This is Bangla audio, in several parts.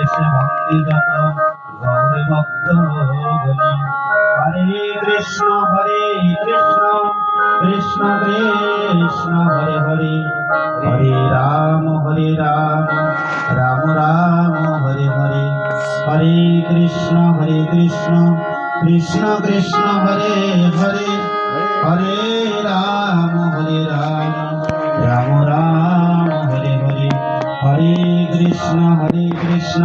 দেশে বন্দী যত গৌর ভক্ত গণী। হরে কৃষ্ণ কৃষ্ণ কৃষ্ণ হরে হরে, হরে রাম রাম রাম হরে হরে। হরে কৃষ্ণ কৃষ্ণ কৃষ্ণ হরে হরে, হরে রাম রাম রাম হরে হরে। হরে কৃষ্ণ কৃষ্ণ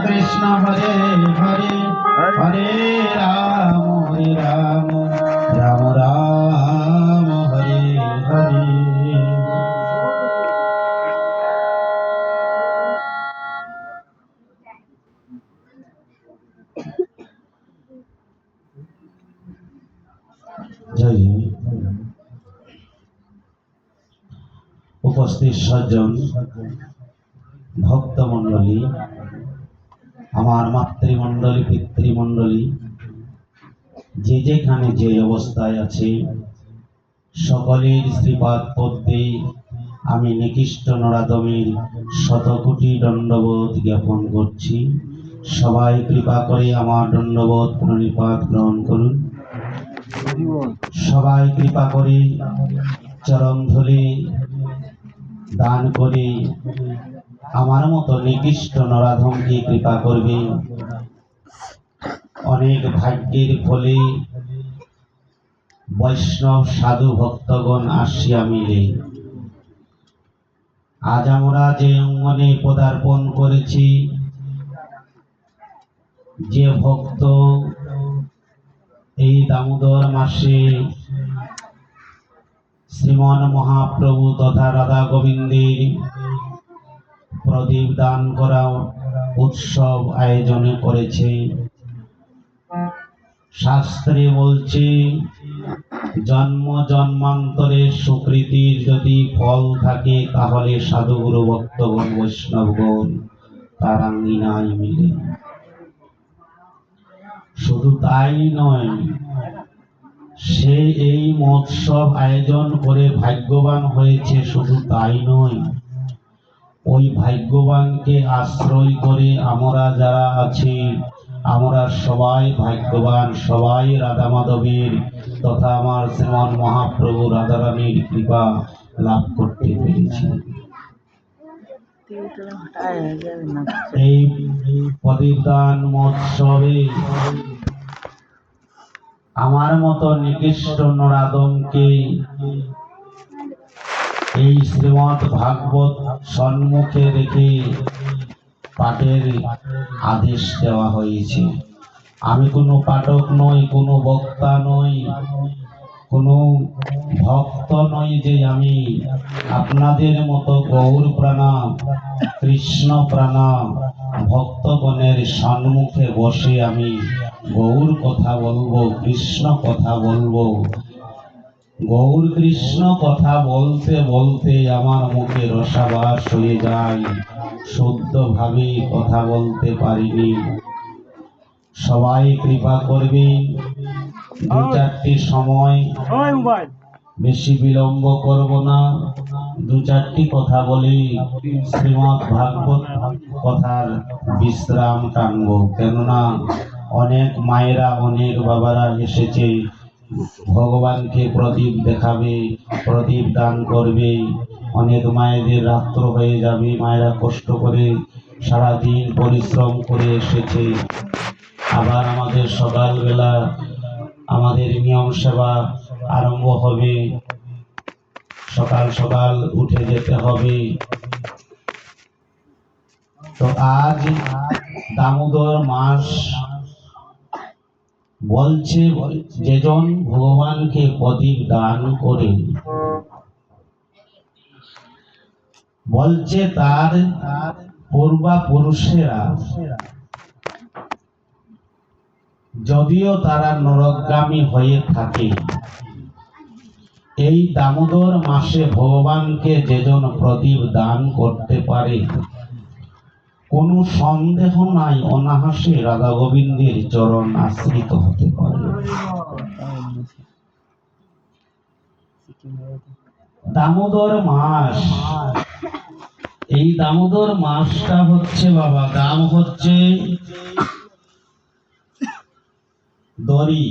কৃষ্ণ হরে হরে, হরে রাম রাম রাম হরে হরে। জয় উপস্থিত সজ্জন ভক্তমণ্ডলী, আমার মাতৃমণ্ডলী পিতৃমণ্ডলী, যে যেখানে যে অবস্থায় আছে সকলের শ্রীপাদ পদ্মে আমি নিকৃষ্ট নরাধমের শতকোটি দণ্ডবোধ জ্ঞাপন করছি। সবাই কৃপা করে আমার দণ্ডবোধ প্রণিপাত গ্রহণ করুন। সবাই কৃপা করে চরণ ধরে দান করে আমার মতো নিকৃষ্ট নরাধমকে কৃপা করবে। অনেক ভাগ্যের ফলে বৈষ্ণব সাধু ভক্তগণ আসিয়া মিলে আজ আমরা যে অঙ্গনে পদার্পণ করেছি, যে ভক্ত এই দামোদর মাসে শ্রীমন মহাপ্রভু তথা রাধা গোবিন্দের প্রদীপ দান করা উৎসব আয়োজন করেছে। শাস্ত্রে বলছে জন্ম জন্মান্তরের সুকৃতির যদি ফল থাকে তাহলে সাধুগুরু ভক্তগণ বৈষ্ণবগণ তার আঙ্গিনায় মিলে। শুধু তাই নয়, সে এই মহোৎসব আয়োজন করে ভাগ্যবান হয়েছে। শুধু তাই নয়, ওই ভাগ্যবানকে আশ্রয় করে আমরা যারা আছি আমরা সবাই ভাগ্যবান, সবাই রাধা মাধবের তথা আমার শ্রীমন মহাপ্রভু রাধারানীর কৃপা লাভ করতে পেরেছি। এই প্রদীপদান মহোৎসবে আমার মতো নিকৃষ্ট নরাধমকে এই শ্রীমৎ ভাগবত সম্মুখে রেখে পাঠের আদেশ দেওয়া হয়েছে। আমি কোনো পাঠক নই, কোনো বক্তা নই, কোনো ভক্ত নই যে আমি আপনাদের মতো গৌর প্রাণা কৃষ্ণ প্রাণা ভক্তগণের সম্মুখে বসে আমি গৌর কথা বলবো, কৃষ্ণ কথা বলবো। গৌর কৃষ্ণ কথা বলতে বলতে আমার মুখে রসাবাস হয়ে যায়, শুদ্ধভাবে কথা বলতে পারিনি। সবাই কৃপা করবে, দু চারটি সময় বেশি বিলম্ব করব না, দু চারটি কথা বলি শ্রীমৎ ভাগবত কথার বিশ্রাম টানবো। কেননা অনেক মায়েরা অনেক বাবারা এসেছে, ভগবানকে প্রদীপ দেখাবে, প্রদীপ দান করবে। অনেক মায়েদের রাত্র হয়ে যাবে, মায়েরা কষ্ট করে সারাদিন পরিশ্রম করে এসেছে। আবার আমাদের সকালবেলা আমাদের নিয়ম সেবা আরম্ভ হবে, সকাল সকাল উঠে যেতে হবে। তো আজ দামোদর মাস বলছে যেজন ভগবানকে প্রদীপ দান করে, বলছে তার পূর্বাপুরুষেরা যদিও তারা নরকগামী হয়ে থাকে, এই দামোদর মাসে ভগবানকে যেজন প্রদীপ দান করতে পারে কোনো সন্দেহ নাই অনায়াসে রাধা গোবিন্দের চরণ আশ্রিত হতে পারে। দামোদর মাস এই দামোদর মাসটা হচ্ছে বাবা, দাম হচ্ছে দড়ি,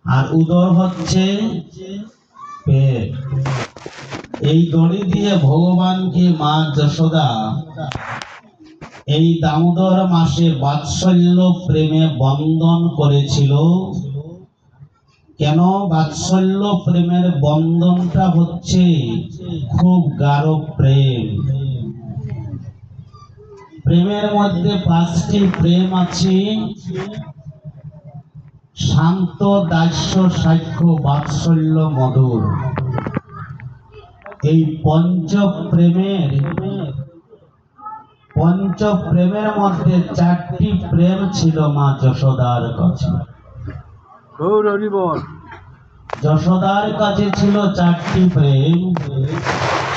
আর উদর হচ্ছে পেট। এই দড়ি দিয়ে ভগবানকে মা যশোদা এই দামোদর মাসে বাৎসল্য প্রেমে বন্ধন করেছিল। কেন বাৎসল্য প্রেমের বন্ধনটা হচ্ছে খুব গাঢ় প্রেম। প্রেমের মধ্যে 5টি প্রেম আছে: শান্ত, দাস্য, সাক্ষ্য, বাৎসল্য, মধুর। এই পঞ্চ প্রেমের মধ্যে 4টি প্রেম ছিল মা যশোদার কাছে। যশোদার কাছে ছিল 4টি প্রেম: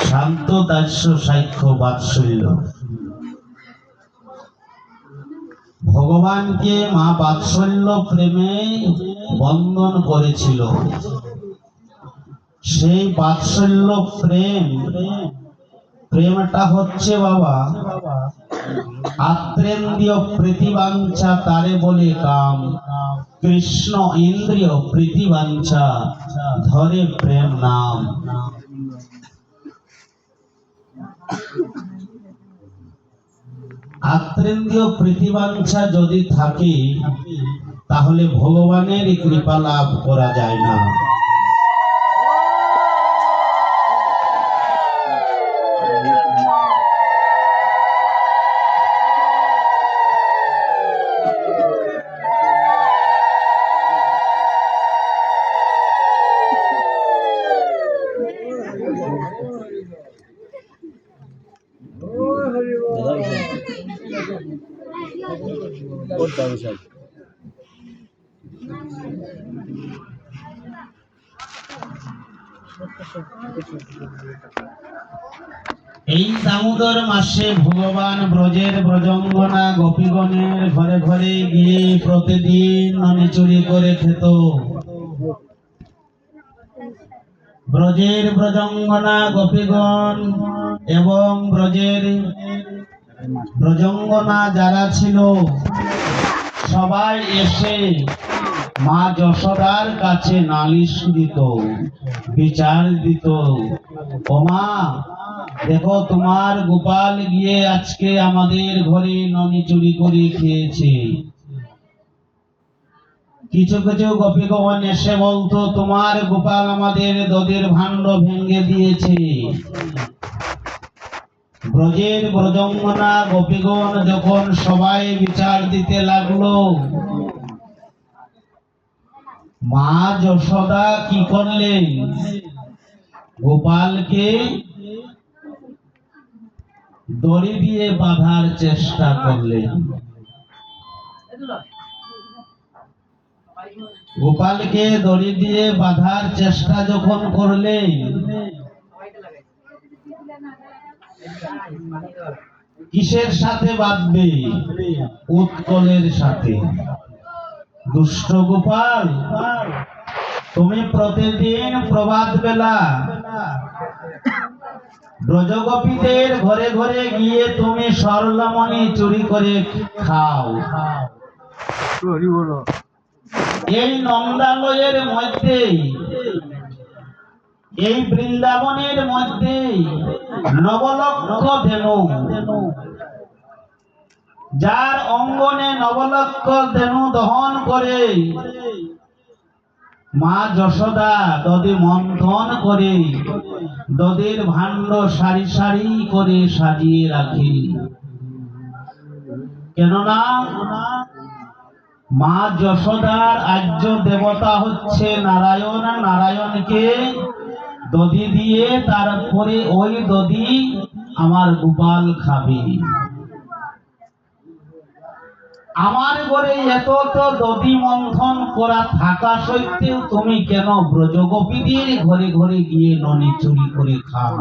শান্ত, দাস্য, সাক্ষ্য, বাৎসল্য। ভগবানকে মা বাৎসল্য প্রেমে বন্ধন করেছিল। সেই বাৎসল্য প্রেমটা হচ্ছে বাবা আত্রেন্দ্রিয় প্রীতিবাঞ্ছা, তারে বলে কাম। কৃষ্ণ ইন্দ্রিয় প্রীতিবাঞ্ছা, ধরে প্রেম নাম। আত্রেন্দ্রিয় প্রীতিবাঞ্ছা যদি থাকে তাহলে ভগবানের কৃপা লাভ করা যায় না। এই দামোদর মাসে ভগবান ব্রজের ব্রজঙ্গনা গোপীগণের ঘরে ঘরে গিয়ে প্রতিদিন ননি চুরি করে খেত। ব্রজের ব্রজঙ্গনা গোপীগণ এবং ব্রজের ব্রজঙ্গনা যারা ছিল সবাই এসে মা যশোদার কাছে নালিশ দিত, বিচার দিত। ও মা, দেখো তোমার গোপাল গিয়ে আজকে আমাদের ঘরে ননি চুরি করে খেয়েছে। কিছু কিছু গোপীগণ এসে বলতো, তোমার গোপাল আমাদের দধির ভাণ্ড ভেঙে দিয়েছে। ব্রজের ব্রজঙ্গনা গোপীগণ যখন সবাই বিচার দিতে লাগলো, মা যশোদা কি করলেন? গোপালকে দড়ি দিয়ে বাঁধার চেষ্টা করলেন। গোপালকে দড়ি দিয়ে বাঁধার চেষ্টা যখন করলেন, কিসের সাথে বাঁধবে? উৎকলের সাথে। দুষ্ট গোপাল, তুমি প্রতিদিন প্রভাত বেলা ব্রজগোপীদের ঘরে ঘরে গিয়ে তুমি স্বর্ণমণি চুরি করে খাও। এই নন্দালয়ের মধ্যে, এই বৃন্দাবনের মধ্যে নবলক্ষ ধেনু, যার অঙ্গনে নবলক্ষ ধেনু দহন করে মা যশোদা দধি মন্থন করে দধির ভাণ্ড সারি সারি করে সাজিয়ে রাখে। কেননা মা যশোদার আর্য দেবতা হচ্ছে নারায়ণ। নারায়ণকে দধি দিয়ে তারপরে ওই দধি আমার গোপাল খাবে। আমার ঘরে এত তো দধি মন্থন করা থাকা সত্ত্বেও তুমি কেন ব্রজগোপীদের ঘরে ঘরে গিয়ে ননি চুরি করে খাও?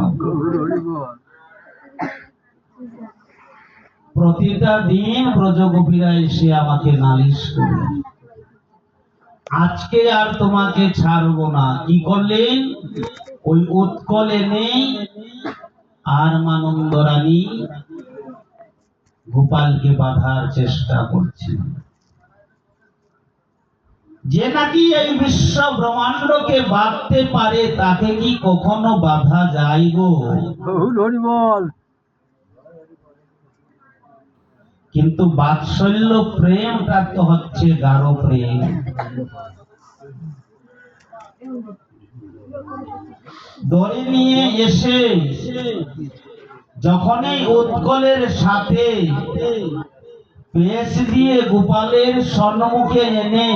প্রতিটা দিন ব্রজগোপীরা এসে আমাকে নালিশ করে, আজকে আর তোমাকে ছাড়বো না। কি করলেন? ওই উৎকল এনে আর মানন্দ রানী গোপালকে বাঁধার চেষ্টা করছেন। যে নাকি এই বিশ্ব ব্রহ্মাণ্ডকে বাঁধতে পারে তাকে কি কখনো বাঁধা যায় গো? কিন্তু বাৎসল্য প্রেমটা তো হচ্ছে গাঢ় প্রেম। দড়ি নিয়ে এসে যখনই উৎকলের সাথে পেশ দিয়ে গোপালের সম্মুখে এনে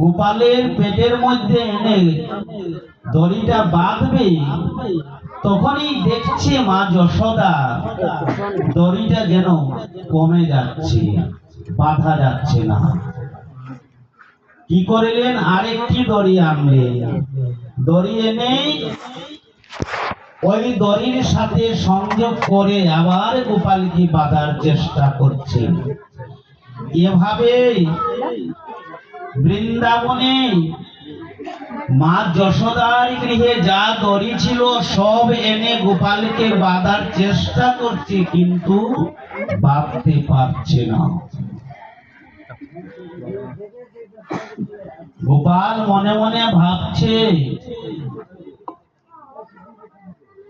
গোপালের পেটের মধ্যে এনে দড়িটা বাঁধবে, তখনই দেখছে মা যশোদা দড়িটা যেন কমে যাচ্ছে, বাঁধা যাচ্ছে না। কি করলেন? আরেকটি দড়ি আনলেন। দড়ি এনে ওই দড়ির সাথে সংযোগ করে আবার গোপালকে বাঁধার চেষ্টা করছে। এভাবে বৃন্দাবনে মা যশোদার গৃহে যা দড়ি ছিল সব এনে গোপালকে বাঁধার চেষ্টা করছে, কিন্তু বাঁধতে পারছে না। গোপাল মনে মনে ভাবছে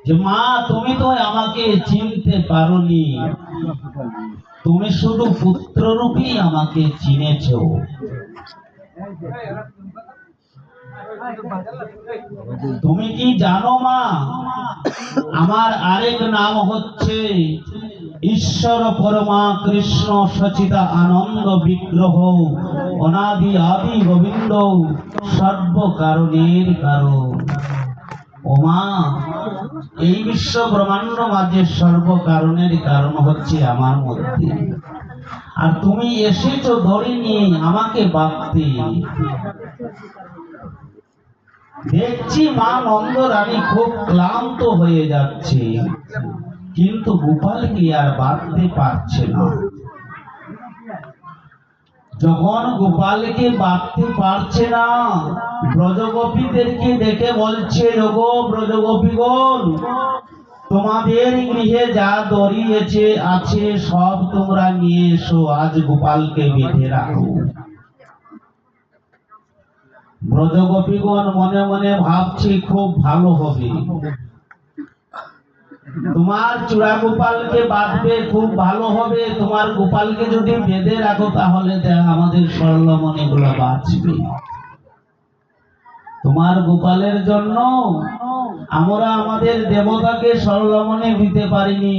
যে মা, তুমি তো আমাকে চিনতে পারোনি, তুমি শুধু পুত্ররূপী আমাকে চিনেছো। তুমি কি জানো মা, আমার আরেক নাম হচ্ছে ঈশ্বর পরমা কৃষ্ণ সচিতা আনন্দ বিগ্রহ, অনাদি আদি গোবিন্দ, সর্ব কারণের কারণ। ও মা, এই বিশ্ব ব্রহ্মাণ্ড মাঝে সর্ব কারণের কারণ হচ্ছে আমার মধ্যে, আর তুমি এসেছো ধরে নিয়ে আমাকে বাঁধতে। দেখছি মা নন্দ রানী খুব ক্লান্ত হয়ে যাচ্ছে, কিন্তু গোপালকে আর বাঁধতে পারছে না। যখন গোপালকে বাঁধতে পারছে না, ব্রজগোপীদেরকে ডেকে বলছে, ওগো ব্রজগোপীগণ, তোমাদের গৃহে যা দড়ি আছে সব তোমরা নিয়ে এসো, আজ গোপালকে বেঁধে রাখো। ব্রজগোপীগণ মনে মনে ভাবছে খুব ভালো হবে, তোমার চূড়া গোপালকে বাঁধবে, খুব ভালো হবে। তোমার গোপালকে যদি বেঁধে রাখো তাহলে আমাদের সরলমণি গুলো বাঁচবে। তোমার গোপালের জন্য আমরা আমাদের দেবতাকে সরলমণি দিতে পারিনি।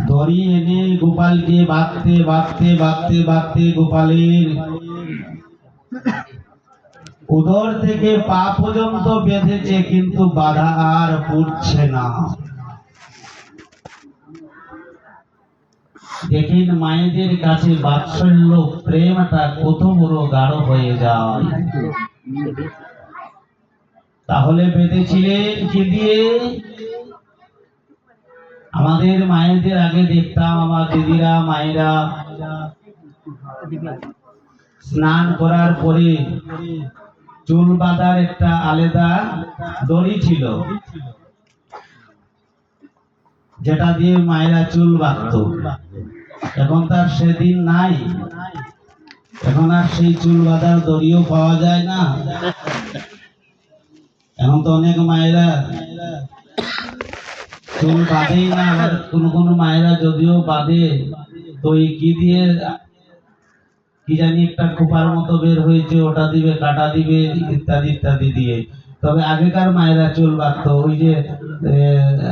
দড়ি এনে গোপালকে বাঁধতে বাঁধতে বাঁধতে বাঁধতে গোপালের উদর থেকে পা পর্যন্ত বেঁধেছে, কিন্তু বাধা আর পড়ছে না। দেখেন মায়েদের কাছে বাৎসল্য প্রেমটা কত বড় গাঢ় হয়ে যায়। তাহলে বেঁধেছিলেন কি দিয়ে? আমাদের মায়েদের আগে দেখতাম আমার দিদিরা মায়েরা স্নান করার পরে চুল বাঁধার একটা আলাদা দড়ি ছিল, যেটা দিয়ে মায়েরা চুল বাঁধত। এখন তার সেদিন নাই, এখন আর সেই চুল বাঁধার দড়িও পাওয়া যায় না। এখন তো অনেক মায়েরা চুল বাঁধেই না, আবার কোন মায়েরা যদিও বাঁধে তো কি দিয়ে কি জানি একটা খোপার মতো বের হয়েছে, ওটা দিবে, কাটা দিবে, ইত্যাদি ইত্যাদি দিয়ে। তবে আগেকার মায়েরা চুল বাঁধত। ওই যে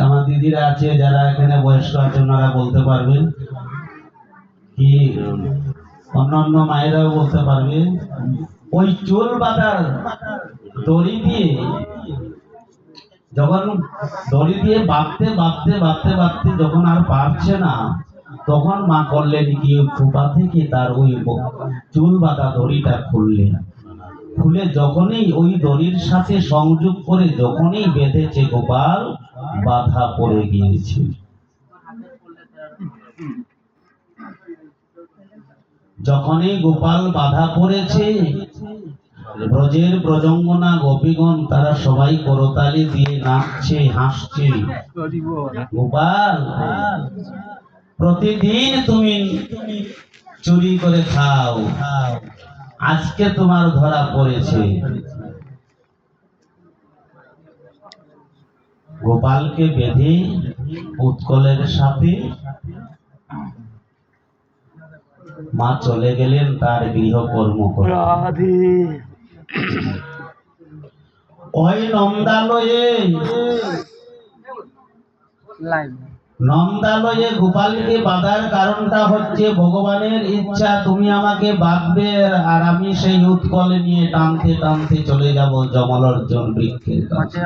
আমার দিদিরা আছে যারা এখানে বয়স্ক আছে, ওনারা বলতে পারবেন, কি অন্যান্য মায়েরাও বলতে পারবে, ওই চুল বাঁধার দড়ি দিয়ে যখন দড়ি দিয়ে বাঁধতে বাঁধতে বাঁধতে বাঁধতে যখন আর পারছে না, তখন মা করলেন কি, খোপা থেকে তার ওই চুল বাঁধা দড়িটা খুললেন। খুলে যখনই ওই দড়ির সাথে সংযোগ করে যখনই বেঁধেছে, গোপাল বাধা পড়ে গিয়েছে। যখনই গোপাল বাধা পড়েছে, ব্রজের ব্রজঙ্গনা গোপীগণ তারা সবাই করতালি দিয়ে নাচছে, হাসছে। গোপাল, প্রতিদিন তুমি চুরি করে খাও, আজকে তোমার ধরা পড়েছে। গোপালকে বেঁধে উৎকলের সাথে মা চলে গেলেন তার গৃহকর্ম করতে। ওই নন্দালয়ে গোপালকে বাঁধার কারণটা হচ্ছে ভগবানের ইচ্ছা তুমি আমাকে বাঁধবে আর আমি সেই উৎকলে নিয়ে টানতে টানতে চলে যাব যমলোচন বৃক্ষের কাছে।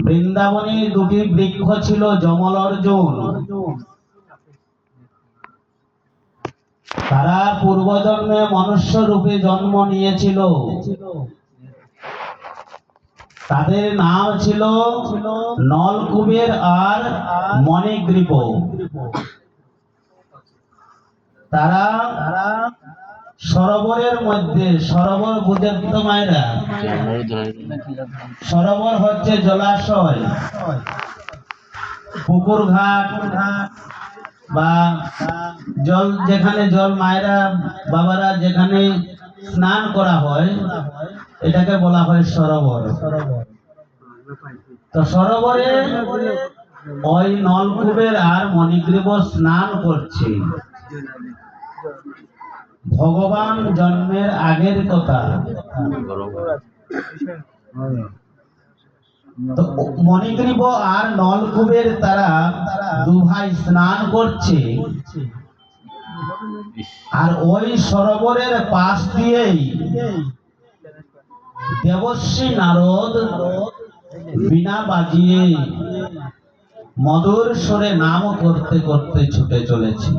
বৃন্দাবনে দুটি বৃক্ষ ছিল, যমলোচন। তারা পূর্বজন্মে মনুষ্য রূপে জন্ম নিয়েছিল। তাদের নাম ছিল নলকুবের আর মণিগ্রীব। তারা সরোবরের মধ্যে, সরোবর বুঝেন তো মায়েরা? সরোবর হচ্ছে জলাশয়, পুকুর ঘাট বা জল, যেখানে জল মায়েরা বাবারা যেখানে স্নান করা হয় এটাকে বলা হয় সরোবর। তো সরোবরে ওই নলকুবের আর মণিগ্রীব স্নান করছে। ভগবান জন্মের আগের কথা। তো মণিগ্রীব আর নলকুবের তারা দু ভাই স্নান করছে, আর ওই সরোবরের পাশ দিয়েই দেবশ্রী নারদ বীণা বাজিয়ে মধুর স্বরে নাম করতে করতে ছুটে চলেছে।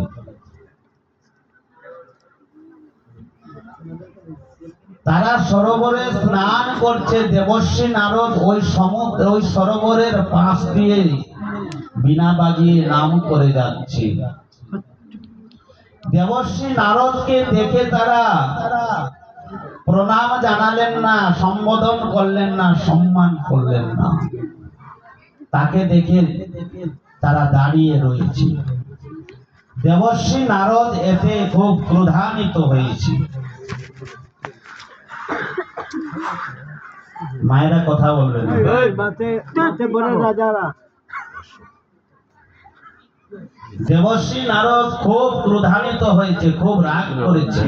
তারা সরোবরে স্নান করছে, দেবশ্রী নারদ ওই সমুদ্র ওই সরোবরের পাশ দিয়ে বীণা বাজিয়ে নাম করে যাচ্ছে। দেবশ্রী নারদকে দেখে তারা প্রণাম জানালেন না, সম্বোধন করলেন না, সম্মান করলেন না। তাকে দেখে তারা দাঁড়িয়ে রয়েছে। দেবশ্রী নারদ এতে খুব ক্রোধান্বিত হয়েছে। মায়েরা কথা বলবেন। দেবশ্রী নারদ খুব ক্রোধান্বিত হয়েছে, খুব রাগ করেছে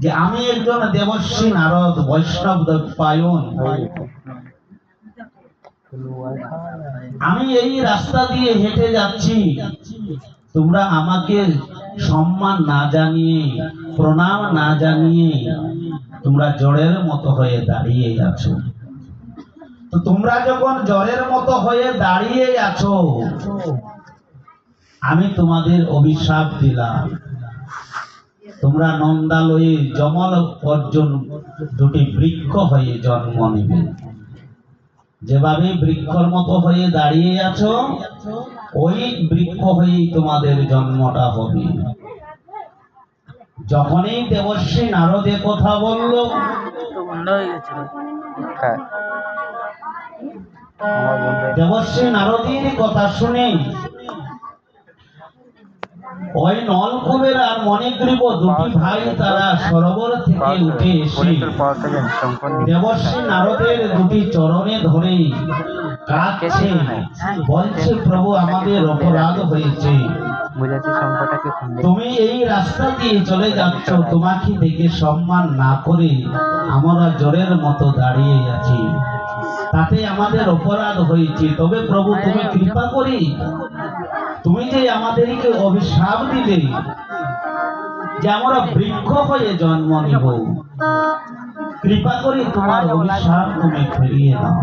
যে আমি একজন দেবশ্রী নারদ, বৈষ্ণব দ্বৈপায়ন, আমি এই রাস্তা দিয়ে হেঁটে যাচ্ছি, তোমরা আমাকে সম্মান না জানিয়ে, প্রণাম না জানিয়ে তোমরা জড়ের মতো হয়ে দাঁড়িয়ে আছো। তো তোমরা যখন জড়ের মতো হয়ে দাঁড়িয়ে আছো, আমি তোমাদের অভিশাপ দিলাম, তোমরা নন্দালয়ে যমল অর্জুন দুটি বৃক্ষ হয়ে জন্ম নেবে। যেভাবে বৃক্ষর মতো হয়ে দাঁড়িয়ে আছো, ওই বৃক্ষ হয়েই তোমাদের জন্মটা হবে। যখনই দেবশ্রী নারদে কথা বলল, দেবশ্রী নারদীর কথা শুনে ওই নলকুবের আর মণিগ্রীব দুটি ভাই তারা সরোবর থেকে উঠে এসে দেবশ্রী নারদের দুটি চরণে ধরে কাঁদছে, বলছে প্রভু আমাদের অপরাধ হয়েছে, তুমি এই রাস্তা দিয়ে চলে যাচ্ছ, তোমাকে দেখে সম্মান না করে আমরা জোরের মতো দাঁড়িয়ে আছি, তাতে আমাদের অপরাধ হয়েছে। তবে প্রভু তুমি কৃপা করি, তুমি যে আমাদেরকে অভিশাপ দিলে যে আমরা বৃক্ষ হয়ে জন্ম নিব, কৃপা করি তোমার অভিশাপ তুমি ফিরিয়ে দাও।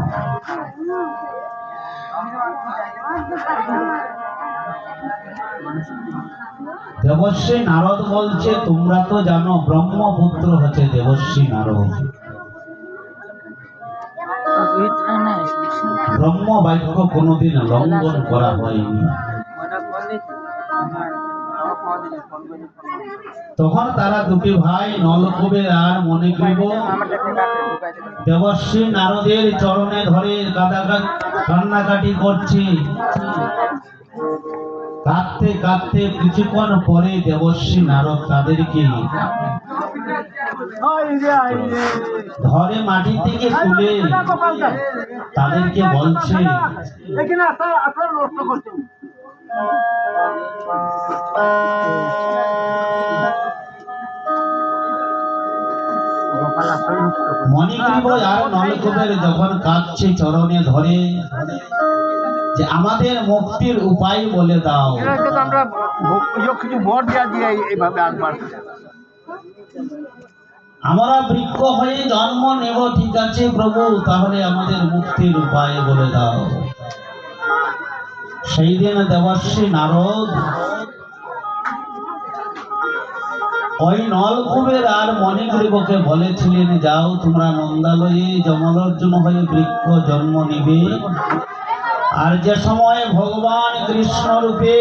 দেবশ্রী নারদ বলছে তোমরা তো জানো ব্রহ্মপুত্র হচ্ছে দেবশ্রী নারদ, ব্রহ্ম বাক্য কোনোদিন লঙ্ঘন করা হয়নি। তখন তারা দুটি ভাই নলকুবের আর মণিগ্রীব দেবশ্রী নারদের চরণে ধরে কান্নাকাটি করছে। কাঁদতে কাঁদতে কিছুক্ষণ পরে দেবশ্রী নারদ তাদেরকে ধরে মাটি থেকে তুলে তাদেরকে বলছে, মণিগ্রীব আর নলকুবের যখন কাঁদছে চরণে ধরে যে আমাদের মুক্তির উপায় বলে দাও। আমরা কিছু ভোট দিয়ে এইভাবে আসবার আমরা বৃক্ষ হয়ে জন্ম নেব, ঠিক আছে প্রভু, তাহলে আমাদের মুক্তির উপায় বলে দাও। সেই দিন দেবশ্রী নারদ ওই নলকুবের আর মণিগ্রীবকে বলেছিলেন, যাও তোমরা নন্দালয়ে যমলোচন হয়ে বৃক্ষ জন্ম নিবে, আর যে সময় ভগবান কৃষ্ণ রূপে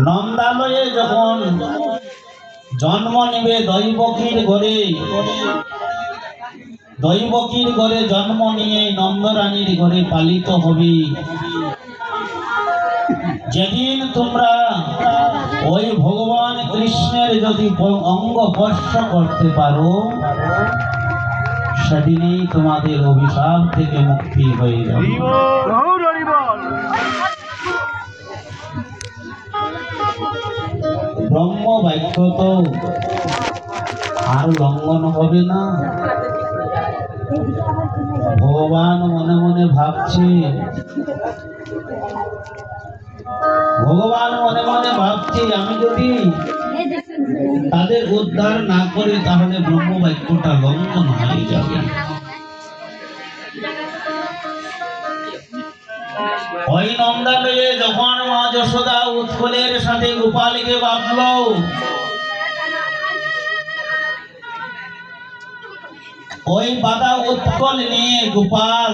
নন্দালয়ে যখন জন্ম নেবে, দৈবকীর ঘরে জন্ম নিয়ে নন্দরানীর ঘরে পালিত হবে। যেদিন তোমরা ওই ভগবান কৃষ্ণের যদি অঙ্গ স্পর্শ করতে পারো, সেদিনই তোমাদের অভিশাপ থেকে মুক্তি হয়ে যাবে। ব্রহ্ম বাক্য তো আর লঙ্ঘন হবে না। ভগবান মনে মনে ভাবছে, আমি যদি তাদের উদ্ধার না করি তাহলে ব্রহ্ম বাক্যটা লঙ্ঘন হয়ে যাবে। ওই নন্দালয়ে যখন মা যশোদা উৎকলের সাথে গোপালকে বাঁধল, ওই বাধা উৎকল নিয়ে গোপাল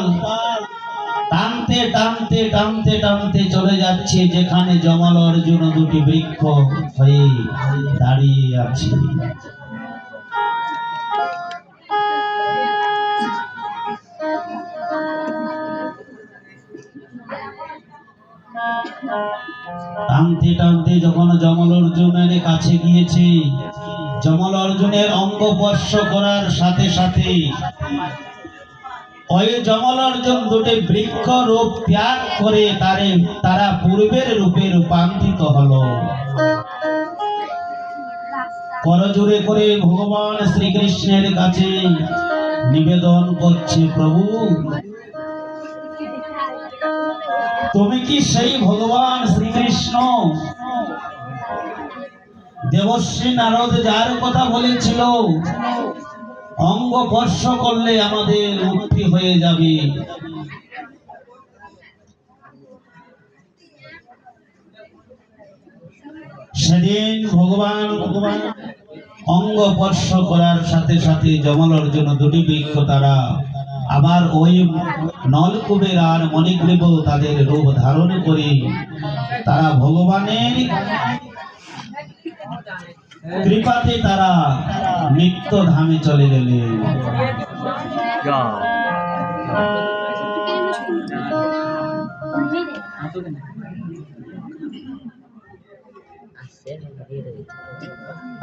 টানতে টানতে টানতে টানতে চলে যাচ্ছে যেখানে যমল অর্জুন দুটি বৃক্ষ হয়ে দাঁড়িয়ে আছে। টানতে টানতে যখন যমল অর্জুনের কাছে গিয়েছে, যমল অর্জুনের অঙ্গ স্পর্শ করার সাথে সাথে ওই যমল অর্জুন দুটি বৃক্ষ রূপ ত্যাগ করে তারা পূর্বের রূপে রূপান্তরিত হলো। করজোড়ে করে ভগবান শ্রীকৃষ্ণের কাছে নিবেদন করছে, প্রভু তুমি কি সেই ভগবান শ্রীকৃষ্ণ দেবশ্রী নারদ যার কথা বলেছিল অঙ্গ স্পর্শ করলে আমাদের মুক্তি হয়ে যাবে? সেদিন ভগবান অঙ্গ স্পর্শ করার সাথে সাথে যমল অর্জুন দুটি বৃক্ষ তারা আবার ওই নলকুবের আর মণিগ্রীব তাদের রূপ ধারণ করে তারা ভগবানের কৃপাতে তারা নিত্য ধামে চলে গেলেন।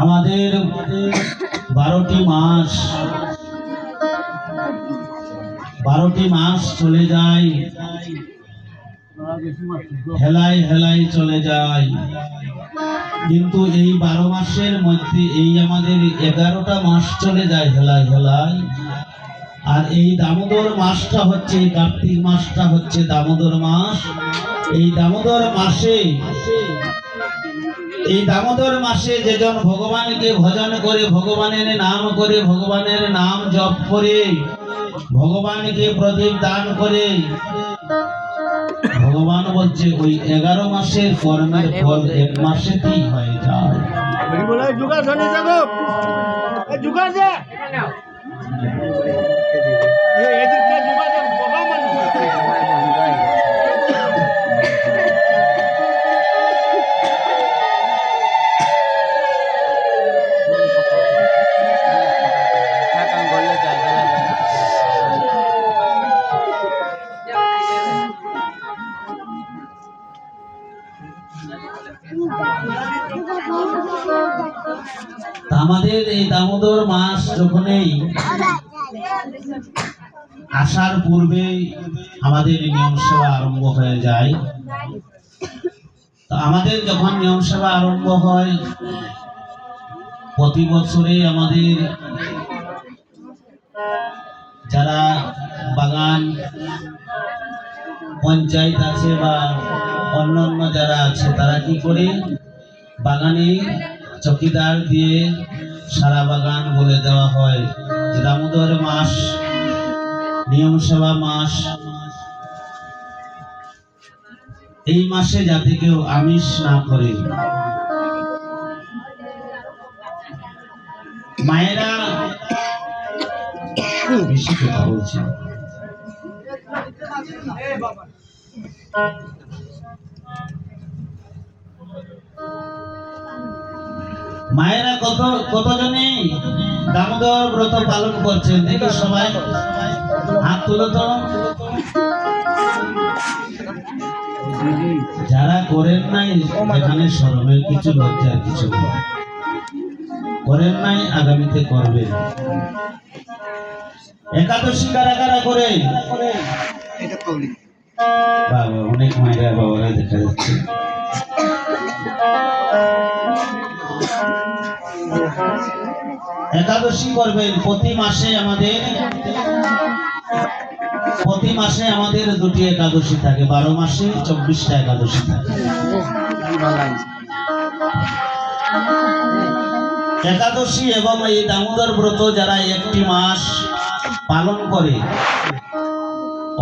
আমাদের 12টি মাস চলে যায়, হেলাই হেলাই চলে যায়, কিন্তু এই 12 মাসের মধ্যে এই আমাদের 11টা মাস চলে যায় হেলাই হেলাই। আর এই দামোদর মাসটা হচ্ছে, কার্তিক মাসটা হচ্ছে দামোদর মাস। এই দামোদর মাসে যেজন ভগবানকে ভজন করে, ভগবানের নাম জপ করে, ভগবানকে প্রদীপ দান করে, ভগবান বলছে ওই 11 মাসের কর্মের ফল 1 মাসেতেই হয়ে যায়। তা আমাদের এই দামোদর মাস যখনই আসার পূর্বে আমাদের নিয়ম সেবা আরম্ভ হয়ে যায়। তো আমাদের যখন নিয়ম সেবা আরম্ভ হয়, প্রতি বছরে আমাদের যারা বাগান পঞ্চায়েত আছে বা অন্যান্য যারা আছে, তারা কি করে বাগানে চকিদার দিয়ে সারা বাগান বলে দেওয়া হয় যে দামোদর মাস নিয়ম সেবা মাস, এই মাসে যাতে কেউ আমিষ না করে। মায়েরা বেশি কথা বলছে, মায়েরা কতজনে দামোদর ব্রত পালন করছেন দেখি সবাই হাত তুলো তো। যারা করেন নাই এখানে শরমের কিছু, লজ্জার কিছু নেই। করেন নাই, আগামীতে করবেন। একাদশী কারা কারা করে? বাবা, অনেক মায়েরা বাবারা দেখা যাচ্ছে। একাদশী করবেন প্রতি মাসে। আমাদের দুটি একাদশী থাকে, 12 মাসে 24টা একাদশী থাকে। একাদশী এবং এই দামোদর ব্রত যারা একটি মাস পালন করে,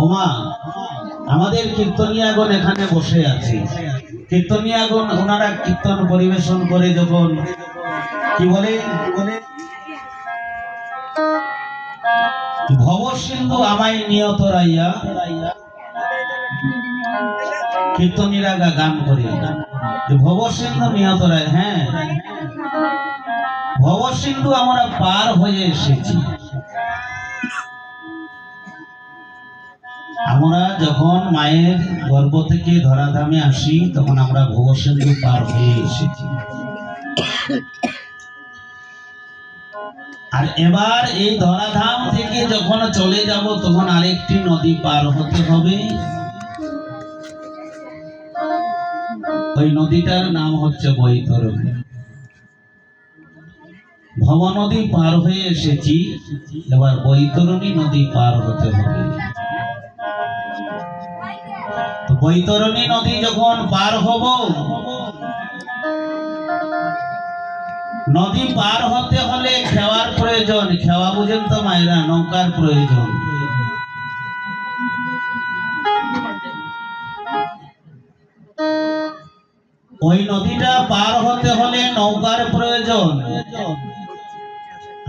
ওমা আমাদের কীর্তনিয়াগণ এখানে বসে আছে। কীর্তনিয়াগণ ওনারা কীর্তন পরিবেশন করে যখন কি বলে, ভব সিন্ধু আমায় নিয়ত রাইয়া, কীর্তনীরা গান করে ভব সিন্ধু নিয়ত রায়। হ্যাঁ, ভব সিন্ধু আমরা পার হয়ে এসেছি। আমরা যখন মায়ের গর্ভ থেকে ধরাধামে আসি, তখন আমরা ভব সিন্ধু পার হয়ে এসেছি। আর এবার এই ধরাধাম থেকে যখন চলে যাব, তখন আরেকটি নদী পার হতে হবে। ওই নদীটার নাম হচ্ছে বৈতরণী। ভব নদী পার হয়ে এসেছি, এবার বৈতরণী নদী পার হতে হবে। তো বৈতরণী নদী যখন পার হব, নদী পার হতে হলে খেওয়ার প্রয়োজন। খেওয়া বুঝেন তো মায়েরা? নৌকার প্রয়োজন। ওই নদীটা পার হতে হলে নৌকার প্রয়োজন।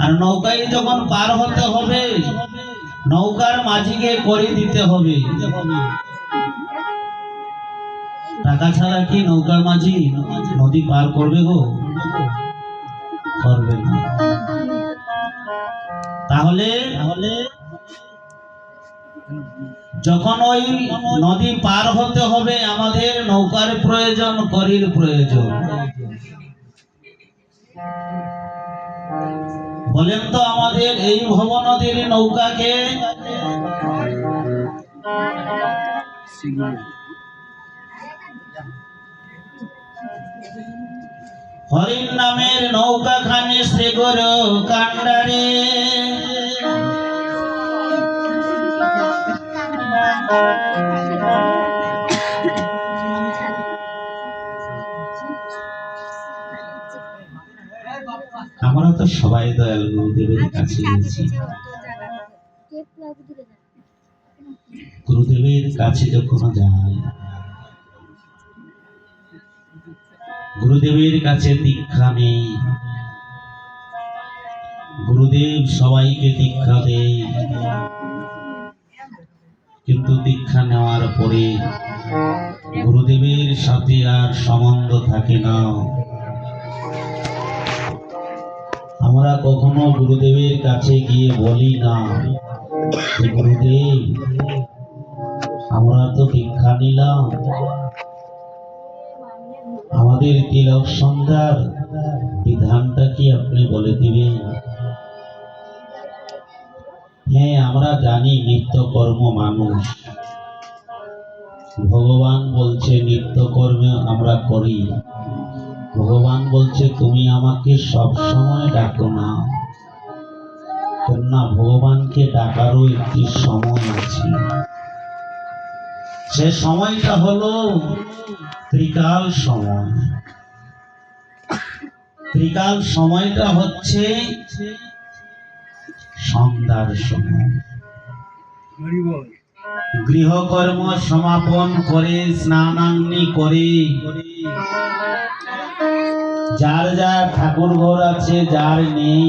আর নৌকায় যখন পার হতে হবে, নৌকার মাঝিকে করে দিতে হবে। টাকা ছাড়া কি নৌকার মাঝি নদী পার করবে গো? করবে না। তাহলে যখন ওই নদী পার হতে হবে, আমাদের নৌকার প্রয়োজন, করির প্রয়োজন। বলেন তো আমাদের এই ভব নদীর নৌকাকে? হরিণ নামের নৌকা খানি শ্রী গুরু কান্ডারে। আমরা তো সবাই দয়াল গুরুদেবের কাছে গেছি। গুরুদেবের কাছে যখন যাই, গুরুদেবের কাছে দীক্ষা নেই। গুরুদেব সবাইকে দীক্ষা দেয়, কিন্তু দীক্ষা নেওয়ার পরে গুরুদেবের সাথে আর সম্বন্ধ থাকে না। আমরা কখনো গুরুদেবের কাছে গিয়ে বলি না যে গুরুদেব, আমরা তো দীক্ষা নিলাম, আমাদের তিলক সন্ধ্যার কি আপনি বলে দিবেন? হ্যাঁ, আমরা জানি নিত্যকর্ম মানুষ, ভগবান বলছে নিত্যকর্ম আমরা করি। ভগবান বলছে তুমি আমাকে সব সময় ডাকো না, কেননা ভগবানকে ডাকারও একটি সময় আছে। সে সময়টা হলো ত্রিকাল সময়। ত্রিকাল সময়টা হচ্ছে সন্ধ্যার সময়। গৃহকর্ম সমাপন করে স্নানাগ্নি করে যার যার ঠাকুর ঘর আছে, যার নেই,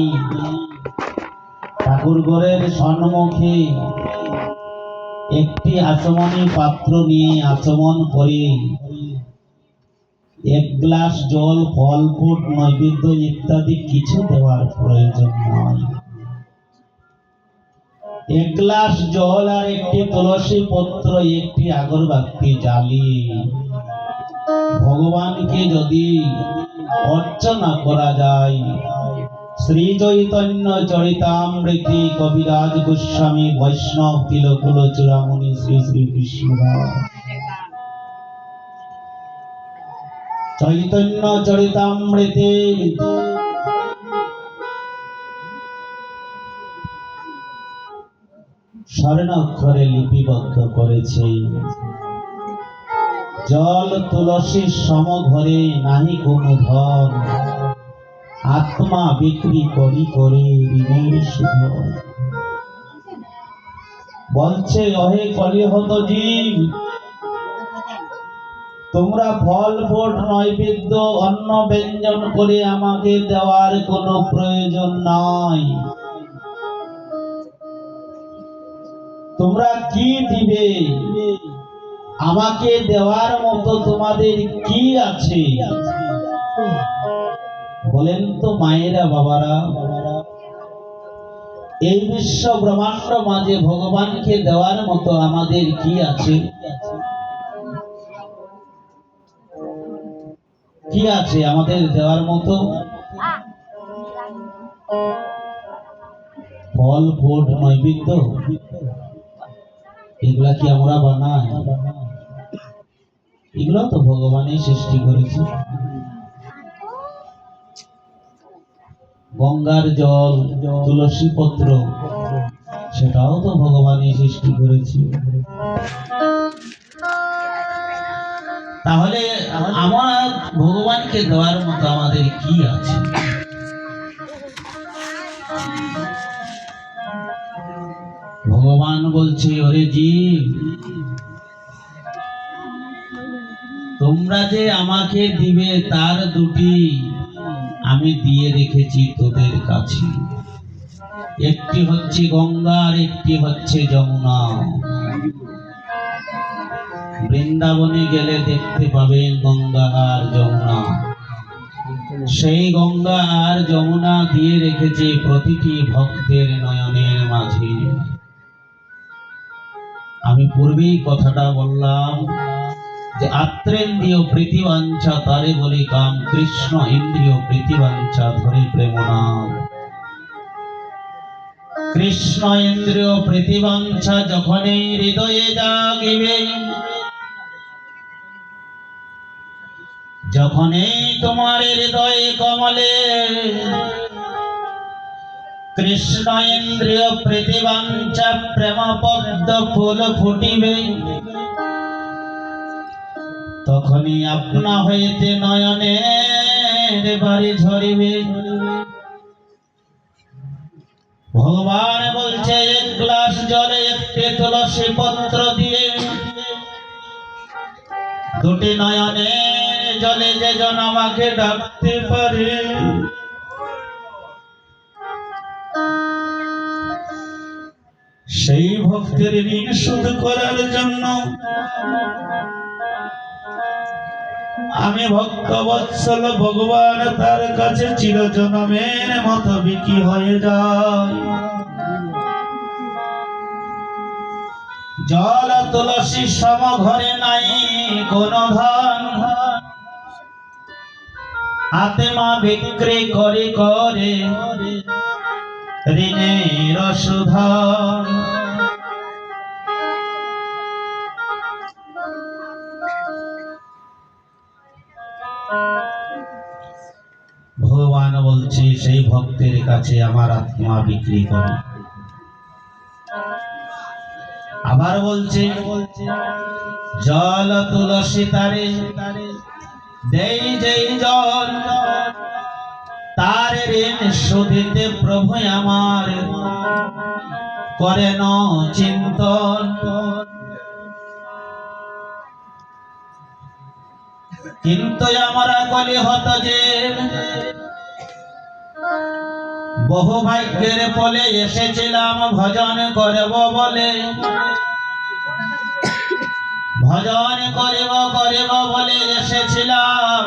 ঠাকুর ঘরের সম্মুখে একটি আচমনী পাত্র নিয়ে আচমন করে এক গ্লাস জল, ফল ফুট, নৈবেদ্য ইত্যাদি কিছু দেওয়ার প্রয়োজন নয়। এক গ্লাস জল আর একটি তুলসী পত্র, একটি আগরবাতি জ্বালিয়ে ভগবানকে যদি অর্চনা করা যায়, শ্রী চৈতন্য চরিতামৃতে কবিরাজ গোস্বামী বৈষ্ণব তিলকুল চূড়ামণি শ্রী শ্রী কৃষ্ণদাস চৈতন্য চরিতামৃতে স্বর্ণাক্ষরে লিপিবদ্ধ করেছে, জল তুলসীর সমঘরে নাহি কোনো ধন, আত্মা বিক্রি করি করে ঋণের সুধ। বলছে অহে কলিহত জীব, তোমরা ফল ফুট নৈবেদ্য অন্ন ব্যঞ্জন করে আমাকে দেওয়ার কোনো প্রয়োজন নাই। তোমরা কি দিবে? আমাকে দেওয়ার মতো তোমাদের কি আছে? বলেন তো মায়েরা, বাবারা, এই বিশ্ব ব্রহ্মাণ্ড মাঝে ভগবানকে দেওয়ার মতো আমাদের কি আছে? কি আছে আমাদের দেওয়ার মতো? ফল ফুট নৈবেদ্য এগুলা কি আমরা বানাই? এগুলো তো ভগবানই সৃষ্টি করেছে। গঙ্গার জল, তুলসী পত্র, সেটাও তো ভগবানই সৃষ্টি করেছে। তাহলে আমরা ভগবানকে দেওয়ার মতো আমাদের কি আছে? ভগবান বলছে ওরে জীব, তোমরা যে আমাকে দিবে তার দুটি আমি দিয়ে রেখেছি তোদের কাছে। একটি হচ্ছে গঙ্গা আর একটি হচ্ছে যমুনা। বৃন্দাবনে গেলে দেখতে পাবেন গঙ্গা আর যমুনা। সেই গঙ্গা আর যমুনা দিয়ে রেখেছে প্রতিটি ভক্তের নয়নের মাঝে। আমি পূর্বেই কথাটা বললাম যে আত্রেন্দ্রিয় প্রীতিবাঞ্ছা তারে বলে কাম, কৃষ্ণ ইন্দ্রিয় প্রীতিবাঞ্ছা ধরে প্রেম নাম। কৃষ্ণ ইন্দ্রিয় প্রীতিবাঞ্ছা যখনই হৃদয়ে জাগিবে, যখনই তোমার হৃদয়ে কমলে কৃষ্ণ ইন্দ্রিয় প্রীতিবাঞ্ছা প্রেম পদ্ম ফুল ফুটিবে, তখনই আপনা হইতে নয়নের বাড়ি ঝরিবে। ভগবান বলছে এক গ্লাস জলে একটি তুলসী পত্র দিয়ে দুটি নয়নের জলে যে জন আমাকে ডাকতে পারে, সেই ভক্তের ঋণ শোধ করার জন্য আমি ভক্ত বৎসল ভগবান তার কাছে চিরজনমের মতো বিকি হয়ে যায়। জল তুলসী সম ঘরে নাই কোন ধন, আত্মা বিক্রি করে করে ঋণের সুধন। ভগবান বলছে সেই ভক্তের কাছে আমার আত্মা বিক্রি করে। আবার বলছে জল তুলসী তারে দেই যেই জল, তার ঋণ শোধিতে প্রভু আমার করেন চিন্তন। কিন্তু আমরা কলি হত যে বহু ভাগ্যের ফলে এসেছিলাম ভজন করব বলে, ভজন করিব বলে এসেছিলাম।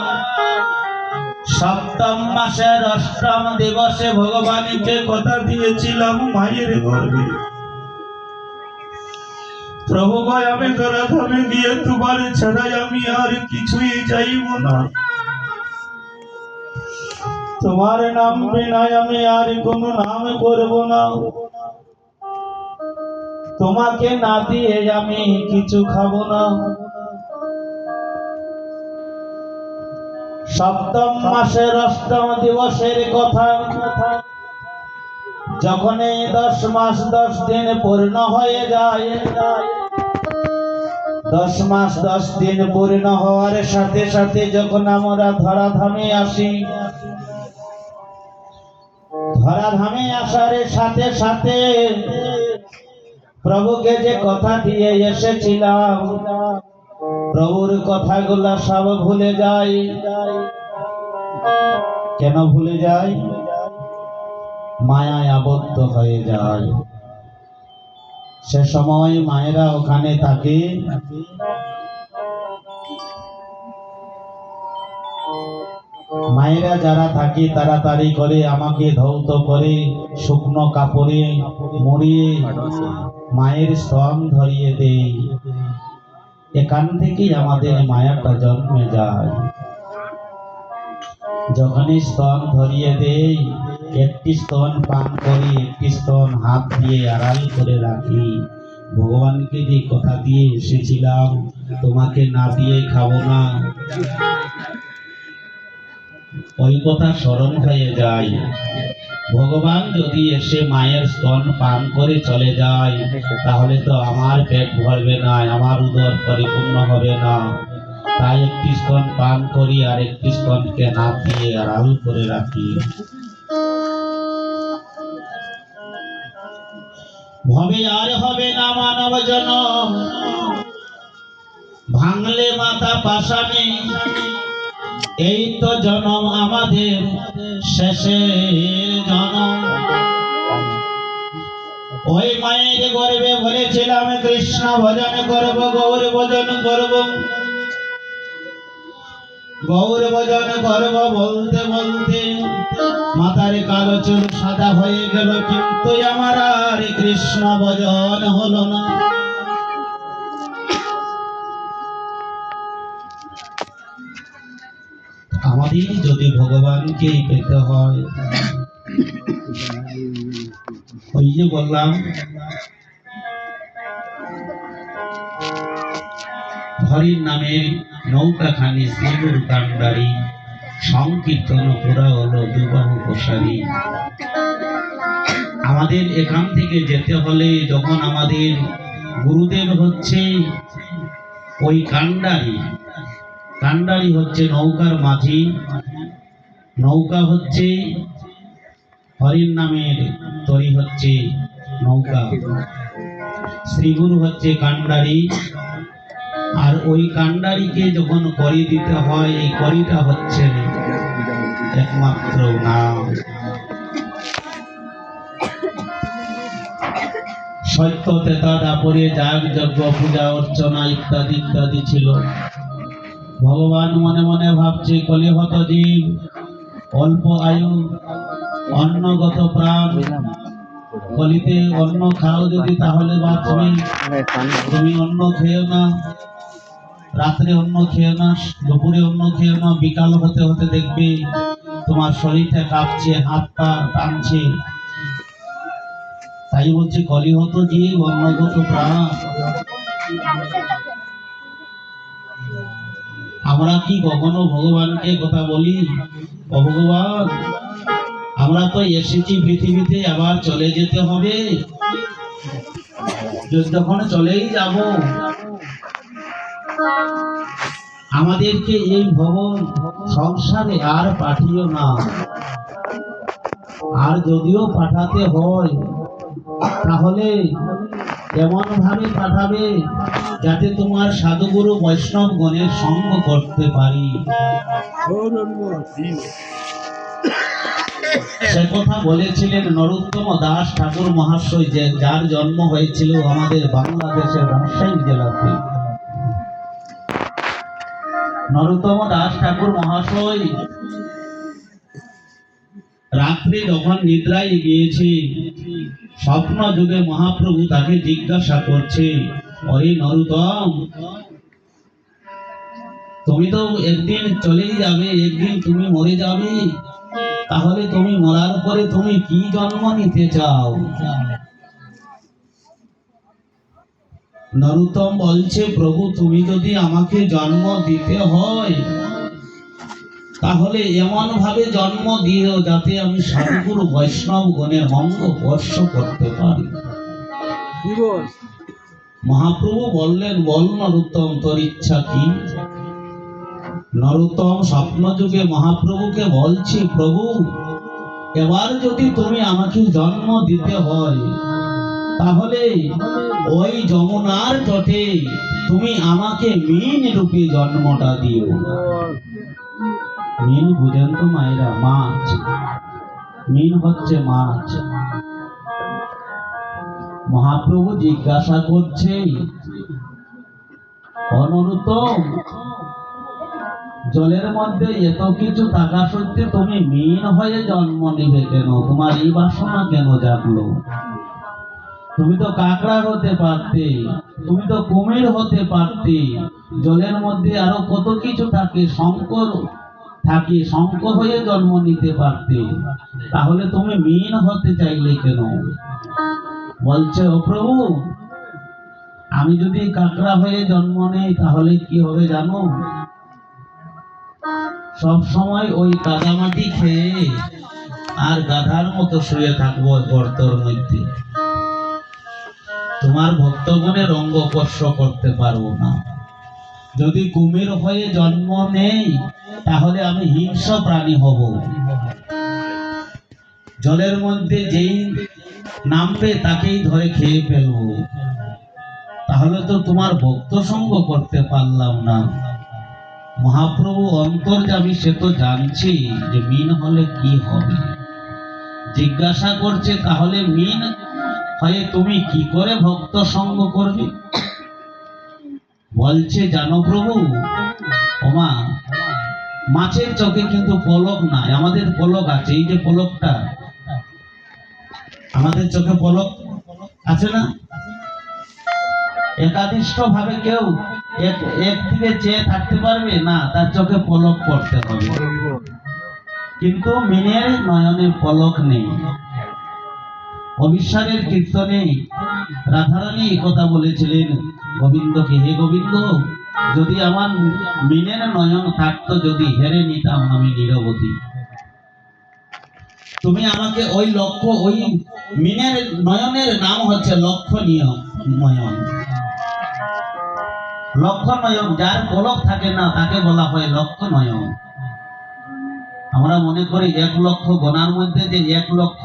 সপ্তম মাসের অষ্টম দিবসে ভগবানকে কথা দিয়েছিলাম মায়ের গর্ভে, প্রভু ভাই আমি ধরাধামে গিয়ে তোমার ছাড়াই আমি আর কিছুই চাইব না, তোমার নাম বিনায় আমি আর কোন নাম করব না, তোমাকে না দিয়ে আমি কিছু খাবো না। সপ্তম মাসের অষ্টম দিবসের কথা, যখন এই 10 মাস 10 দিন পূর্ণ হয়ে যায়, 10 মাস 10 দিন পূর্ণ হওয়ার সাথে সাথে যখন আমরা ধরাধামে আসি, ধরাধামে আসার সাথে সাথে প্রভুকে যে কথা দিয়ে এসেছিলাম, প্রভুর কথাগুলা সব ভুলে যাই। কেন ভুলে যাই? মায়ায় আবদ্ধ হয়ে যায়। সে সময় মায়েরা ওখানে থাকে, মায়েরা যারা থাকে তাড়াতাড়ি করে আমাকে ধৌত করে শুকনো কাপড়ে মুড়িয়ে মায়ের স্তন ধরিয়ে দেয়। এখান থেকেই আমাদের মায়াটা জন্মে যায়। যখনই স্তন ধরিয়ে দেই, একটি স্তন পান করি, একটি স্তন হাত দিয়ে আড়াল করে রাখি। ভগবানকে যে কথা দিয়ে এসেছিলাম তোমাকে না দিয়ে খাবো না, ওই কথা স্মরণ হয়ে যায়। ভগবান যদি এসে মায়ের স্তন পান করে চলে যায়, তাহলে তো আমার পেট ভরবে না, আমার উদর পরিপূর্ণ হবে না। তাই একটি স্তন পান করি আর একটি স্তনকে না দিয়ে আড়াল করে রাখি। ভবে আর হবে না মানব জনম, ভাঙলে মাথা পাশানে, এই তো জনম আমাদের শেষের জনম। ওই মায়ের গর্ভে বলেছিলাম কৃষ্ণ ভজন করব, গৌর ভজন করব, গৌর ভজন করব বলতে বলতে মাথার কালো চুল সাদা হয়ে গেল, কিন্তু আমার আর কৃষ্ণ ভজন হলো না। আমাদের যদি ভগবানকে পেতে হয়, ওই যে বললাম হরির নামের নৌকাখানি শ্রীগুরু কান্ডারি সংকীর্তন পুরা হলো দুবাহু প্রসারী। আমাদের এখান থেকে যেতে হলে যখন আমাদের গুরুদেব হচ্ছে ওই কান্ডারি, কান্ডারি হচ্ছে নৌকার মাঝি, নৌকা হচ্ছে হরির নামের তরি হচ্ছে নৌকা, শ্রীগুরু হচ্ছে কান্ডারি। আর ওই কান্ডারিকে যখন করি দিতে হয়, এই করিটা হচ্ছে একমাত্র নাম। সত্য তেতা দাপরে যাগ যজ্ঞ পূজা অর্চনা ইত্যাদি ইত্যাদি ছিল। ভগবান মনে মনে ভাবছে কলিহত জীব, অল্প আয়ু, অন্নগত প্রাণ, কলিতে অন্ন খাও যদি তাহলে বাঁচবে, তুমি অন্ন খেও না। রাত্রে অন্ন খেয়ে না, দুপুরে অন্ন খেয়ে না, বিকাল হতে হতে দেখবে তোমার শরীরটা কাঁপছে, হাত পা টানছে। তাই বলছে কলিহত জীব অন্নগত প্রাণ। আমরা কি কখনো ভগবানকে কথা বলি, ও ভগবান আমরা তো এসেছি পৃথিবীতে, আবার চলে যেতে হবে, যখন চলেই যাব, আমাদেরকে এই ভবন সংসারে আর পাঠিও না। আর যদিও পাঠাতে হয় তাহলে এমন ভাবে পাঠাবে যাতে তোমার সাধুগুরু বৈষ্ণব গণের সঙ্গ করতে পারি। সে কথা বলেছিলেন নরোত্তম দাস ঠাকুর মহাশয়, যে যার জন্ম হয়েছিল আমাদের বাংলাদেশের রাজশাহী জেলাতে। নরোত্তম দাস ঠাকুর মহাশয় রাত্রি যখন নিদ্রায় গিয়েছে, স্বপ্ন যুগে মহাপ্রভু তাকে জিজ্ঞাসা করছে, অরে নরোত্তম, তুমি তো একদিন চলেই যাবে, একদিন তুমি মরে যাবে, তাহলে তুমি মরার পরে তুমি কি জন্ম নিতে চাও? নরোত্তম বলছে, প্রভু তুমি যদি আমাকে জন্ম দিতে হয় তাহলে এমন ভাবে জন্ম দিও যাতে আমি সাধুগুরু বৈষ্ণব গণের অঙ্গ স্পর্শ করতে পারি। মহাপ্রভু বললেন, বল নরোত্তম তোর ইচ্ছা কি? নরোত্তম স্বপ্ন যুগে মহাপ্রভুকে বলছে, প্রভু এবার যদি তুমি আমাকে জন্ম দিতে হয় তাহলে ওই যমুনার তটে তুমি আমাকে মীন রূপে জন্মটা দিও। মীন বুঝেন তো মায়েরা? মাছ। মীন হচ্ছে মাছ। মহাপ্রভু জিজ্ঞাসা করছে, নরোত্তম জলের মধ্যে এত কিছু থাকা সত্ত্বে তুমি মীন হয়ে জন্ম নিবে কেন? তোমার এই বাসনা কেন জাগলো? তুমি তো কাঁকড়া হতে পারতে, তুমি তো কুমির হতে পারতে, জলের মধ্যে আরো কত কিছু থাকে, শঙ্কর থাকে, শঙ্খ হয়ে জন্ম নিতে পারতে, তাহলে তুমি মীন হতে চাইলে কেন? বলছে, ও প্রভু আমি যদি কাঁকড়া হয়ে জন্ম নেই তাহলে কি হবে জানো? সব সময় ওই কাদামাটি খেয়ে আর গাধার মতো শুয়ে থাকবো গর্তের মধ্যে, তোমার ভক্তগণের অঙ্গ স্পর্শ করতে পারবো না। যদি কুমির হয়ে জন্ম নেই তাহলে আমি হিংস্র প্রাণী হব, জলের মধ্যে যেই নামবে তাকেই ধরে খেয়ে ফেলবো, তাহলে তো তোমার ভক্ত সঙ্গ করতে পারলাম না। মহাপ্রভু অন্তর্যামী, সে তো জানছি যে মীন হলে কি হবে। জিজ্ঞাসা করছে, তাহলে মীন হয়ে তুমি কি করে ভক্ত সঙ্গ করবে? বলছে, জানো প্রভু, ওমা মাছের চোখে কিন্তু পলক নাই, আমাদের পলক আছে। এই যে পলকটা, আমাদের চোখে পলক আছে না? একাদিষ্ট ভাবে কেউ এক দিকে চেয়ে থাকতে পারবে না, তার চোখে পলক পড়তে হবে। কিন্তু মীনের নয়নে পলক নেই। অবিশ্বাসের কীর্তনে রাধারানী একথা বলেছিলেন গোবিন্দকে, হে গোবিন্দ, যদি আমার মীনের নয়ন থাকতো, যদি হেরে নিতাম আমি নীরবতী, তুমি আমাকে ওই লক্ষ্য, ওই মীনের নয়নের নাম হচ্ছে লক্ষণীয় নয়ন। লক্ষ্য নয়ন, যার পলক থাকে না তাকে বলা হয় লক্ষ্য নয়ন। আমরা মনে করি 1 লক্ষ গোনার মধ্যে যে 1 লক্ষ,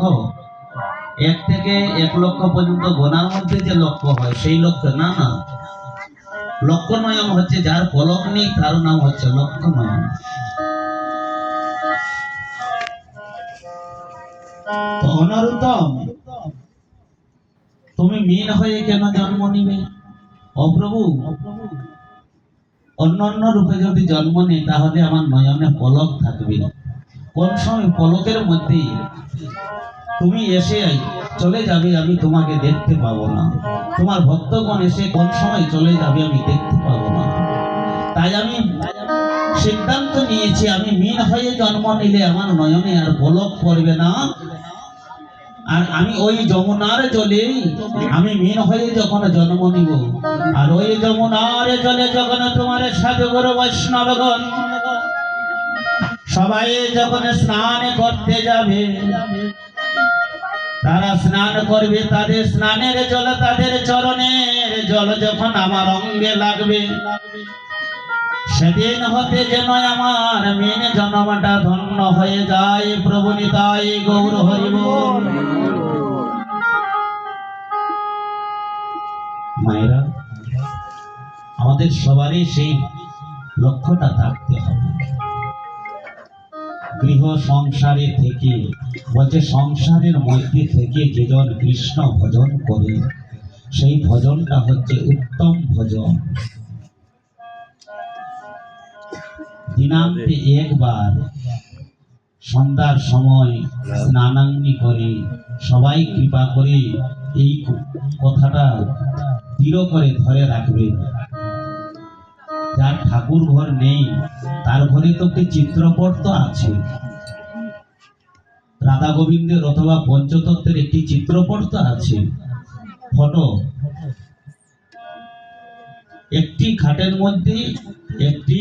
1 থেকে 1 লক্ষ পর্যন্ত গোনার মধ্যে যে লক্ষ্য হয় সেই লক্ষ্য না, না। লক্ষ্য নয়ন হচ্ছে যার পলক নেই, তার নাম হচ্ছে লক্ষ্য নয়ন। নরোত্তম তুমি মীন হয়ে কেন জন্ম নিবে? অপ্রভু অন্য রূপে যদি জন্ম নেই তাহলে আমার নয়নে পলক থাকবে। কোন সময় পলকের মধ্যে তুমি এসে চলে যাবে, আমি তোমাকে দেখতে পাবো না। তোমার ভক্তগণ এসে কোন সময় চলে যাবে, আমি দেখতে পাবো না। তাই আমি সিদ্ধান্ত নিয়েছি, আমি মীন হয়ে জন্ম নিলে আমার নয়নে আর পলক পড়বে না। আর আমি ওই যমুনার জলে আমি মীন হয়ে যখন জন্ম নিব, আর ওই যমুনার জলে যখন তোমার সাধুগুরু বৈষ্ণবগণ সবাই যখন স্নান করতে যাবে, তারা স্নান করবে, তাদের স্নানের জল, তাদের চরণের জল যখন আমার অঙ্গে লাগবে, সেদিন হতে যেন আমার মেনে জন্মটা ধন্য হয়ে যায়। প্রভু নিতাই গৌর হরি বল। মায়েরা, আমাদের সবারই সেই লক্ষ্যটা থাকতে হবে। গৃহ সংসারে থেকে, বলছে সংসারের মধ্যে থেকে যেজন কৃষ্ণ ভজন করে, সেই ভজনটা হচ্ছে উত্তম ভজন। দিনান্তে একবার সন্ধ্যার সময় স্নানাগ্নি করে সবাই কৃপা করে এই কথাটা দৃঢ় করে ধরে রাখবে। যার ঠাকুর ঘর নেই তার ঘরে তো একটি চিত্রপট তো আছে, রাধা গোবিন্দের অথবা পঞ্চতত্ত্বের একটি চিত্রপট তো আছে, ফটো। একটি খাটের মধ্যে একটি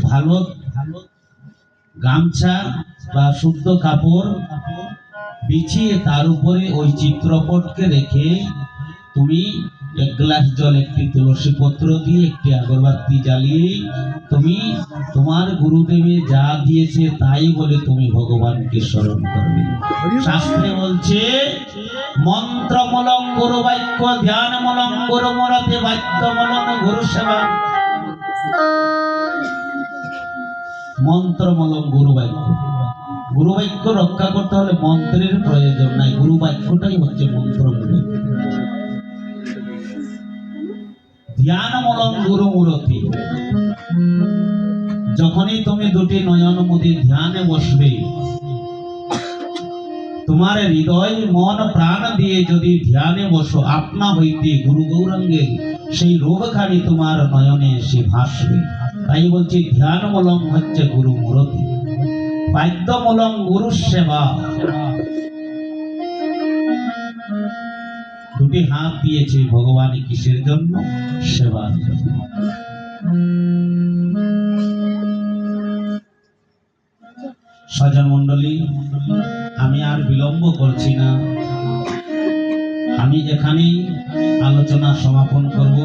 ভালো গামছা বা শুদ্ধ কাপড় বিছিয়ে তার উপরে ওই চিত্রপটকে রেখে তুমি এক গ্লাস জল, একটি তুলসী পত্র দিয়ে, একটি আগরবাতি জ্বালিয়ে তুমি তোমার গুরুদেবে যা দিয়েছে তাই বলে তুমি ভগবানকে স্মরণ করবে। শাস্ত্রে বলছে মন্ত্রমূলং গুরু বাক্য, ধ্যানমূলং গুরু মরতে, বাক্যমূলং গুরু সেবা। মন্ত্রমূলং গুরু বাক্য, গুরু বাক্য রক্ষা করতে হলে মন্ত্রের প্রয়োজন নাই, গুরু বাক্যটাই হচ্ছে মন্ত্রমূলক। ধ্যানমূলং গুরু মূরতি, যখনই তুমি দুটি নয়ন মুদি ধ্যানে বসবে, তোমার হৃদয় মন প্রাণ দিয়ে যদি ধ্যানে বসো, আপনা হইতে গুরু গৌরাঙ্গের সেই রূপখানি তোমার নয়নে এসে ভাসবে। তাই বলছি ধ্যানমূলং হচ্ছে গুরু মূরতি, বাক্যমূলং গুরু সেবা। দুটি হাত দিয়েছে ভগবান কিসের জন্য? সেবার জন্য। স্বজন মণ্ডলী, আমি আর বিলম্ব করছি না, আমি এখানেই আলোচনা সমাপন করব,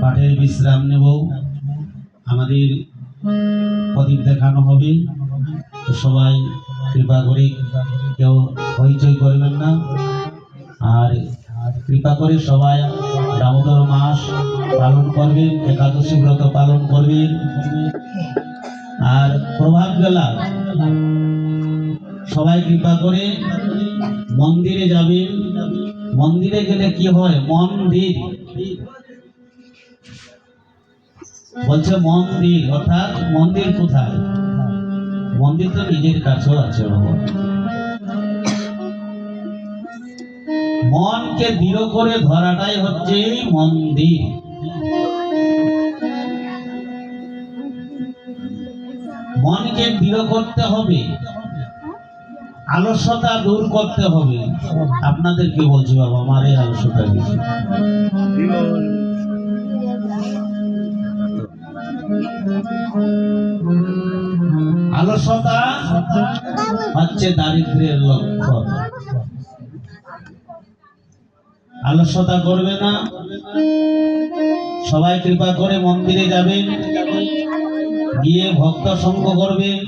পাঠের বিশ্রাম নেব, আমাদের প্রদীপ দেখানো হবে। তো সবাই কৃপা করে কেউ হইচই করবেন না, আর কৃপা করে সবাই দামোদর মাস পালন করবেন, একাদশী ব্রত পালন করবেন। আর প্রভাত বেলা সবাই কৃপা করে মন্দিরে যাবেন। মন্দিরে গেলে কি হয়? মন্দির বলছে মন্দির, অর্থাৎ মন্দির কোথায়? মন্দির তো নিজের কাছেও আছে বাবা। মনকে দৃঢ় করে ধরাটাই হচ্ছে মন্দির। মনকে দৃঢ় করতে হবে, আলস্যতা দূর করতে হবে। আপনাদের কি বলছি বাবা, আমার এই আলস্যতা বেশি। আলস্যতা হচ্ছে দারিদ্র্যের লক্ষণ। আলস্যতা করবে না। সবাই কৃপা করে মন্দিরে যাবেন, গিয়ে ভক্ত সঙ্গ করবেন।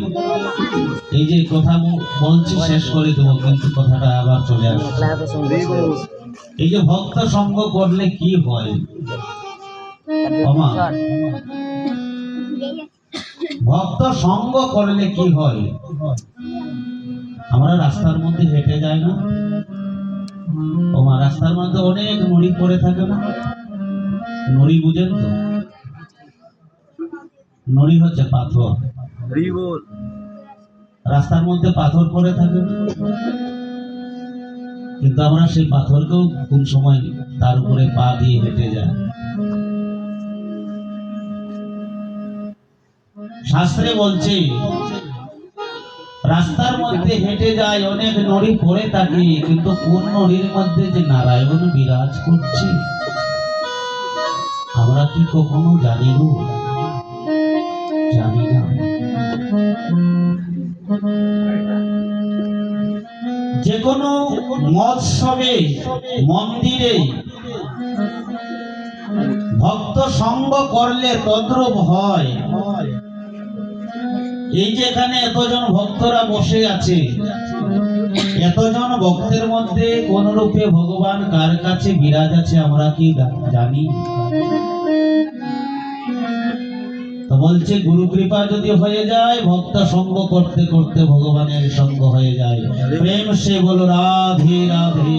এই যে কথা বলছি শেষ করে দেবো, কিন্তু কথাটা আবার চলে আসছে। এই যে ভক্ত সঙ্গ করলে কি হয়? ভক্ত সঙ্গ করলে কি হয়? আমরা রাস্তার মধ্যে হেঁটে যাই না, রাস্তার মধ্যে অনেক নুড়ি পড়ে থাকে না? নুড়ি বুঝেন তো? নুড়ি হচ্ছে পাথর। রাস্তার মধ্যে পাথর পড়ে থাকে, কিন্তু আমরা সেই পাথরকেও কোন সময় তার উপরে পা দিয়ে হেঁটে যাই। শাস্ত্রে বলছে রাস্তার মধ্যে হেঁটে যায়, অনেক নড়ি পড়ে থাকে, কিন্তু কোন নড়ির মধ্যে যে নারায়ণ বিরাজ করছে আমরা কি কখনো জানি গো? জানি না। যে কোনো মৎসবে মন্দিরে ভক্ত সঙ্গ করলে তদ্রূপ হয়। এই যে এখানে এতজন ভক্তরা বসে আছে, এতজন ভক্তের মধ্যে কোন রূপে ভগবান কার কাছে বিরাজ আছে আমরা কি জানি? তো বলছে গুরু কৃপা যদি হয়ে যায়, ভক্ত সঙ্গ করতে করতে ভগবানের সঙ্গ হয়ে যায়। প্রেম সে বলো রাধে রাধে।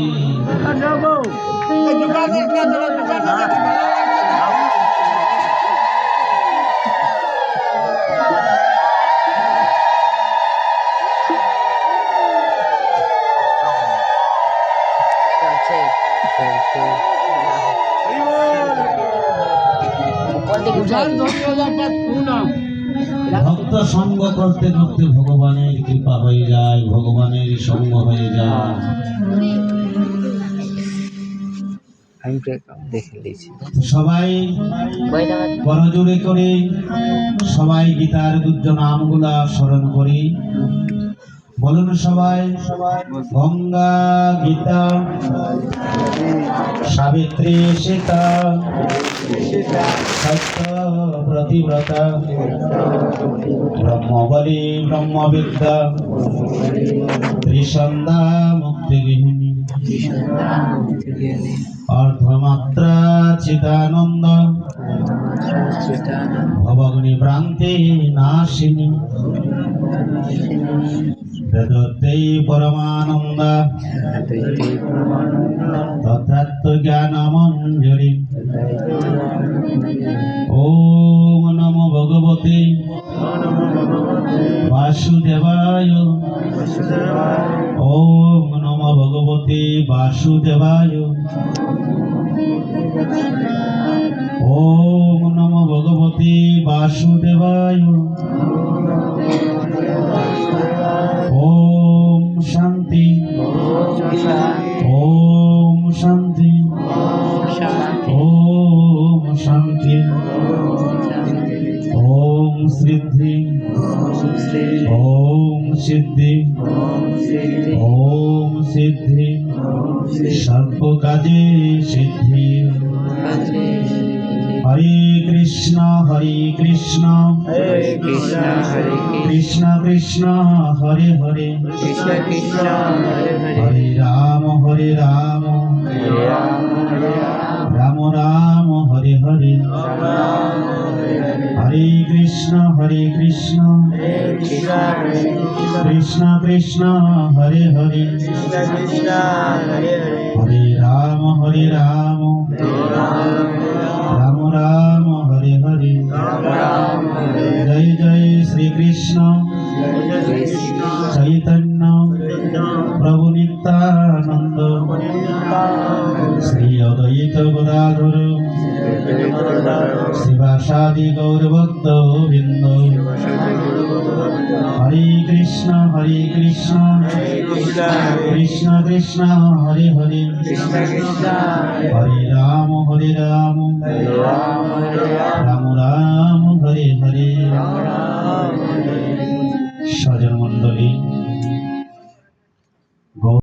ভক্ত সঙ্গ করতে করতে ভগবানের কৃপা হয়ে যায়, ভগবানের সঙ্গ হয়ে যায়। সবাই করজোড়ে করে সবাই গীতার দুর্য নামগুলা স্মরণ করি। বলুন সবাই, গঙ্গা গীতা, সাবিত্রী সীতা, সত্য প্রতিব্রতা, ব্রহ্মবলী ব্রহ্মবিদ্যা, ত্রিসন্ধ্যা মুক্তিগৃহিণী, অর্ধমাত্রা চিদানন্দ, ভবগ্নি ভ্রান্তি নাশিনী, বেদোত্তৈ পরমানন্দ, তথাত্ম জ্ঞান মঞ্জুরি। ওম নমো ভগবতে বাসুদেবায়। ওম নমো ভগবতে বাসুদেবায়। ওম নমো ভগবতে বাসুদেবায়। ওম শান্তি, ওম শান্তি, ওম শান্তি, ওম সিদ্ধি, ওম সিদ্ধি, ওম সিদ্ধি, সর্ব কাজে সিদ্ধি। হরে কৃষ্ণ কৃষ্ণ কৃষ্ণ হরে হরে, হরে রাম রাম রাম হরে হরে, হরে কৃষ্ণ কৃষ্ণ কৃষ্ণ হরে হরে, হরে রাম রাম রাম হরে হরে। জয় জয় শ্রীকৃষ্ণ চৈতন্য প্রভু নিত্যানন্দ, শ্রী অদ্বৈত গদাধর শিবাসাদি গৌরভক্ত বৃন্দ। হরে কৃষ্ণ কৃষ্ণ কৃষ্ণ হরে হরে, হরে রাম রাম রাম হরে হরে। স্বজন মণ্ডলী,